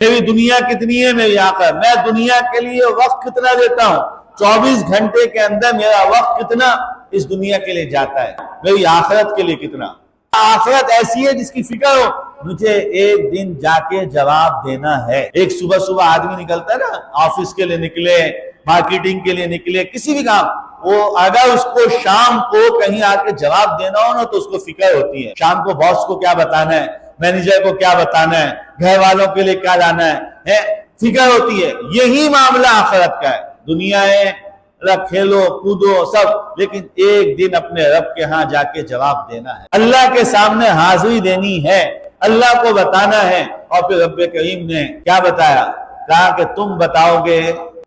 میری دنیا کتنی ہے، میری آخرت، میں دنیا کے لیے وقت کتنا دیتا ہوں، 24 گھنٹے کے اندر میرا وقت کتنا اس دنیا کے لیے جاتا ہے، میری آخرت کے لیے کتنا۔ آخرت ایسی ہے جس کی فکر ہو، مجھے ایک دن جا کے جواب دینا ہے۔ ایک صبح صبح آدمی نکلتا ہے نا، آفس کے لیے نکلے، مارکیٹنگ کے لیے نکلے، کسی بھی کام، وہ اگر اس کو شام کو کہیں آ کے جواب دینا ہو نا تو اس کو فکر ہوتی ہے، شام کو باس کو کیا بتانا ہے، مینیجر کو کیا بتانا ہے، گھر والوں کے لیے کیا لانا ہے، فکر ہوتی ہے۔ یہی معاملہ آخرت کا ہے۔ دنیا ہے کھیلو کودو سب، لیکن ایک دن اپنے رب کے ہاں جا کے جواب دینا ہے، اللہ کے سامنے حاضری دینی ہے، اللہ کو بتانا ہے۔ اور پھر رب کریم نے کیا بتایا، کہا کہ تم بتاؤ گے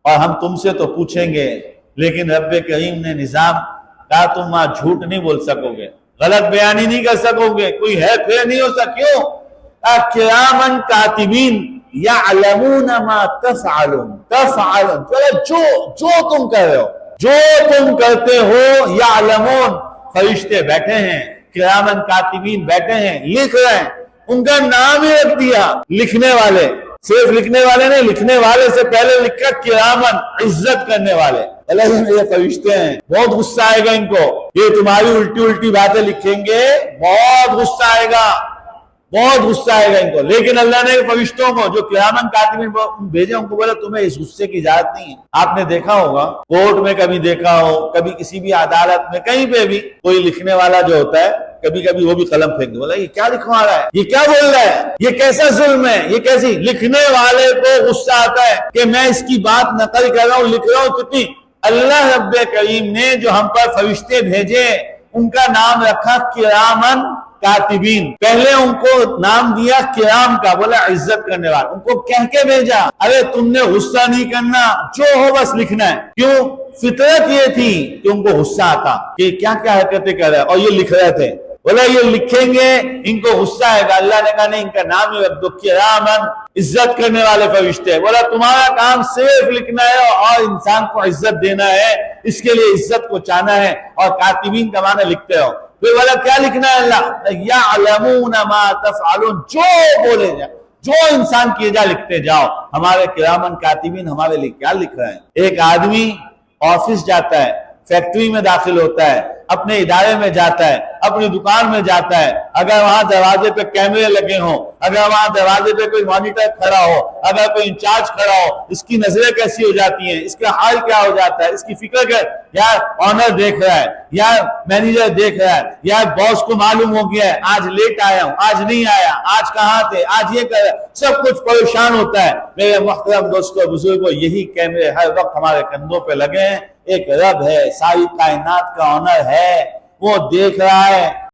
اور ہم تم سے تو پوچھیں گے، لیکن رب کریم نے نظام کہا تم وہاں جھوٹ نہیں بول سکو گے، غلط بیانی نہیں کر سکو گے، کوئی ہے پھر نہیں ہو سکیو۔ کرامن کاتبین یعلمون ما تفعلون، جو تم کر رہے ہو، جو تم کرتے ہو، یعلمون، فرشتے بیٹھے ہیں، کرامن کاتبین بیٹھے ہیں، لکھ رہے ہیں۔ ان کا نام ہی رکھ دیا لکھنے والے، صرف لکھنے والے نہیں، لکھنے والے سے پہلے لکھا کرامن، عزت کرنے والے۔ اللہ یہ فرشتے ہیں، بہت غصہ آئے گا ان کو، یہ تمہاری الٹی باتیں لکھیں گے، بہت غصہ آئے گا، بہت غصہ آئے گا ان کو۔ لیکن اللہ نے فرشتوں کو جو کرامن کاتبین بھیجے، ان کو بولا تمہیں اس غصے کی اجازت نہیں ہے۔ آپ نے دیکھا ہوگا کورٹ میں، کبھی دیکھا ہو، کبھی کسی بھی عدالت میں، کہیں پہ بھی کوئی لکھنے والا جو ہوتا ہے، کبھی کبھی وہ بھی قلم پھینک دے، بولا یہ کیا لکھوا رہا ہے، یہ کیا بول رہا ہے، یہ کیسا ظلم ہے، یہ کیسی۔ لکھنے والے کو غصہ آتا ہے کہ میں اس کی بات نقل کر رہا ہوں، لکھ رہا ہوں کتنی۔ اللہ رب کریم نے جو ہم پر فرشتے بھیجے، ان کا نام رکھا کرامن کاتبین، پہلے ان کو نام دیا کرام کا، بولا عزت کرنے والا، ان کو کہہ کے بھیجا ارے تم نے غصہ نہیں کرنا، جو ہو بس لکھنا ہے۔ کیوں؟ فطرت یہ تھی کہ ان کو غصہ آتا کہ کیا کیا حرکتیں کر رہے ہیں، اور یہ لکھ رہے تھے، بولا یہ لکھیں گے ان کو غصہ آئے گا۔ اللہ نے کہا نہیں، ان کا نام ہی رکھ دو کرامن، عزت کرنے والے فرشتے۔ بولا تمہارا کام صرف لکھنا ہے اور انسان کو عزت دینا ہے، اس کے لیے عزت کو چاہنا ہے، اور کاتبین کا معنی لکھتے ہو۔ پھر بولا کیا لکھنا ہے، اللہ یعلمون ما تفعلون، جو بولے جا، جو انسان کیے جا لکھتے جاؤ۔ ہمارے کرامن کاتبین ہمارے لیے کیا لکھ رہے ہیں۔ ایک آدمی آفس جاتا ہے، فیکٹری میں داخل ہوتا ہے، اپنے ادارے میں جاتا ہے، اپنی دکان میں جاتا ہے، اگر وہاں دروازے پہ کیمرے لگے ہوں، اگر وہاں دروازے پہ کوئی مانیٹر کھڑا ہو، اگر کوئی انچارج کھڑا ہو، اس کی نظریں کیسی ہو جاتی ہیں، اس کا حال کیا ہو جاتا ہے، اس کی فکر کر، یا آنر دیکھ رہا ہے، یا مینیجر دیکھ رہا ہے، یا باس کو معلوم ہو گیا ہے آج لیٹ آیا ہوں، آج نہیں آیا، آج کہاں تھے، آج یہ کر، سب کچھ پریشان ہوتا ہے۔ میرے محترم دوستو بزرگوں، یہی کیمرے ہر وقت ہمارے کندھوں پہ لگے ہیں۔ ایک رب ہے، ساری کائنات کا آنر ہے، وہ دیکھ رہا ہے۔